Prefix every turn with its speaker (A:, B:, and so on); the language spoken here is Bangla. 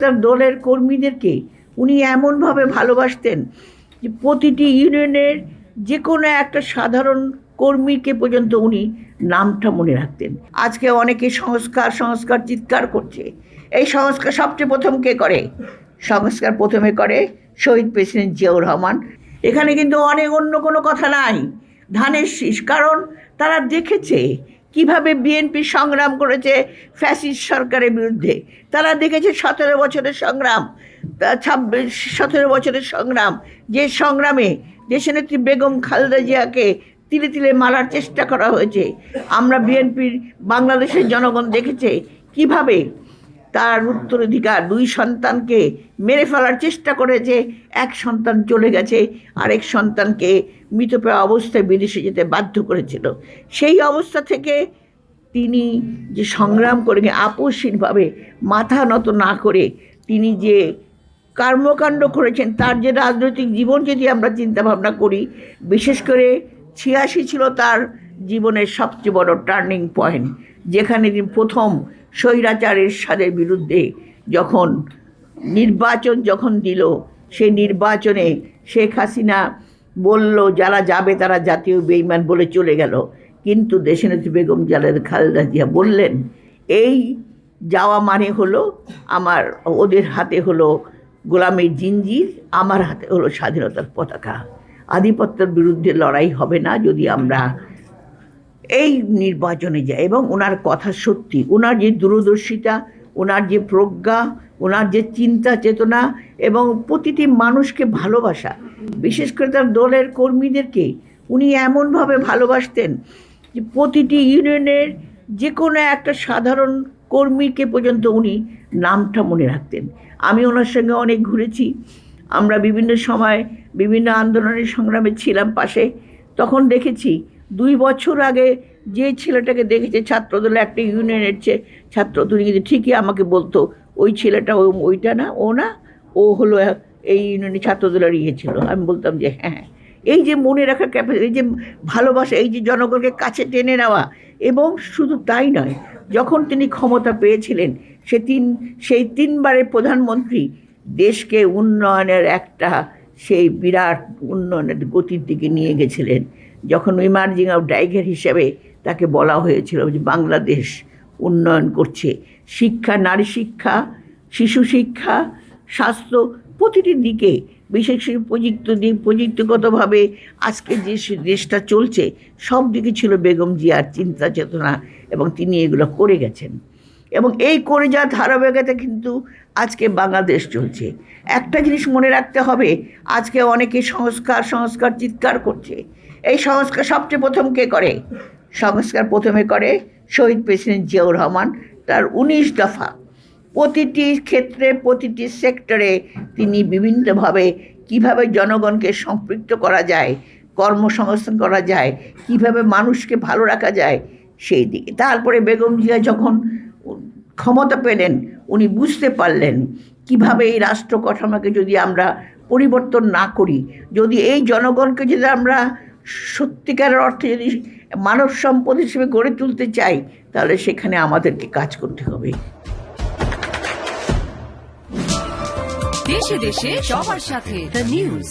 A: তার দলের কর্মীদেরকে উনি এমনভাবে ভালোবাসতেন যে প্রতিটি ইউনিয়নের যে কোনো একটা সাধারণ কর্মীকে পর্যন্ত উনি নামটা মনে রাখতেন। আজকে অনেকে সংস্কার সংস্কার চিৎকার করছে। এই সংস্কার সবচেয়ে প্রথম কে করে? সংস্কার প্রথমে করে শহীদ প্রেসিডেন্ট জিয়াউর রহমান। এখানে কিন্তু অনেক অন্য কোনো কথা নাই, ধানের শীষ। কারণ তারা দেখেছে কিভাবে বিএনপি সংগ্রাম করেছে ফ্যাসিস্ট সরকারের বিরুদ্ধে। তারা দেখেছে 17 বছরের সংগ্রাম, 17 বছরের সংগ্রাম, যে সংগ্রামে দেশনেত্রী বেগম খালেদা জিয়াকে তিলে তিলে মারার চেষ্টা করা হয়েছে। আমরা বিএনপির বাংলাদেশের জনগণ দেখেছে কিভাবে তার উত্তরাধিকার 2 সন্তানকে মেরে ফেলার চেষ্টা করেছে। এক সন্তান চলে গেছে, আরেক সন্তানকে মৃতপ্রায় অবস্থায় বিদেশে যেতে বাধ্য করেছিল। সেই অবস্থা থেকে তিনি যে সংগ্রাম করে আপোষহীনভাবে মাথা নত না করে তিনি যে কর্মকাণ্ড করেছেন, তার যে রাজনৈতিক জীবন যদি আমরা চিন্তা ভাবনা করি, বিশেষ করে 86 ছিল তার জীবনের সবচেয়ে বড় টার্নিং পয়েন্ট, যেখানে তিনি প্রথম স্বৈরাচার এরশাদের বিরুদ্ধে যখন নির্বাচন দিল, সেই নির্বাচনে শেখ হাসিনা বলল যারা যাবে তারা জাতীয় বেঈমান বলে চলে গেল। কিন্তু দেশনেত্রী বেগম খালেদা জিয়া বললেন এই যাওয়া মানে হলো আমার, ওদের হাতে হলো গোলামের জিঞ্জির, আমার হাতে হলো স্বাধীনতার পতাকা। আধিপত্যের বিরুদ্ধে লড়াই হবে না যদি আমরা এই নির্বাচনে যায়। এবং ওনার কথা সত্যি, ওনার যে দূরদর্শিতা, ওনার যে প্রজ্ঞা, ওনার যে চিন্তা চেতনা এবং প্রতিটি মানুষকে ভালোবাসা, বিশেষ করে তার দলের কর্মীদেরকে উনি এমনভাবে ভালোবাসতেন যে প্রতিটি ইউনিয়নের যে কোনো একটা সাধারণ কর্মীকে পর্যন্ত উনি নামটা মনে রাখতেন। আমি ওনার সঙ্গে অনেক ঘুরেছি, আমরা বিভিন্ন সময় বিভিন্ন আন্দোলনের সংগ্রামে ছিলাম পাশে। তখন দেখেছি 2 বছর আগে যে ছেলেটাকে দেখেছে ছাত্রদলে একটা ইউনিয়নের ছাত্র, তুমি কিন্তু ঠিকই আমাকে বলতো ওই ছেলেটা ওইটা না, ও না, ও হলো এই ইউনিয়নের ছাত্রদলের ছিল। আমি বলতাম যে হ্যাঁ, এই যে মনে রাখার ক্যাপাসিটি, এই যে ভালোবাসা, এই যে জনগণকে কাছে টেনে নেওয়া। এবং শুধু তাই নয়, যখন তিনি ক্ষমতা পেয়েছিলেন সেই 3 বারের প্রধানমন্ত্রী দেশকে উন্নয়নের একটা সেই বিরাট উন্নয়নের গতির দিকে নিয়ে গেছিলেন। যখন ইমার্জিং টাইগার হিসেবে তাকে বলা হয়েছিল যে বাংলাদেশ উন্নয়ন করছে, শিক্ষা, নারী শিক্ষা, শিশু শিক্ষা, স্বাস্থ্য, প্রতিটি দিকে, বিশেষ প্রযুক্তিগতভাবে আজকে যে দেশটা চলছে সব দিকে ছিল বেগম জিয়ার চিন্তা চেতনা, এবং তিনি এগুলো করে গেছেন। এবং এই করে যাওয়ার ধারাবাহিকতা কিন্তু আজকে বাংলাদেশ চলছে। একটা জিনিস মনে রাখতে হবে, আজকে অনেকে সংস্কার সংস্কার চিৎকার করছে। এই সংস্কার সবচেয়ে প্রথম কে করে? সংস্কার প্রথমে করে শহীদ প্রেসিডেন্ট জিয়াউর রহমান। তার 19 দফা, প্রতিটি ক্ষেত্রে প্রতিটি সেক্টরে তিনি বিভিন্নভাবে কিভাবে জনগণকে সম্পৃক্ত করা যায়, কর্মসংস্থান করা যায়, কিভাবে মানুষকে ভালো রাখা যায় সেই দিকে। তারপরে বেগম জিয়া যখন ক্ষমতা পেলেন, উনি বুঝতে পারলেন কিভাবে এই রাষ্ট্র কাঠামোকে যদি আমরা পরিবর্তন না করি, যদি এই জনগণকে যদি আমরা সত্যিকারের অর্থে যদি মানব সম্পদ হিসেবে গড়ে তুলতে চাই, তাহলে সেখানে আমাদেরকে কাজ করতে হবে।
B: দেশে দেশে সবার সাথে দ্য নিউজ।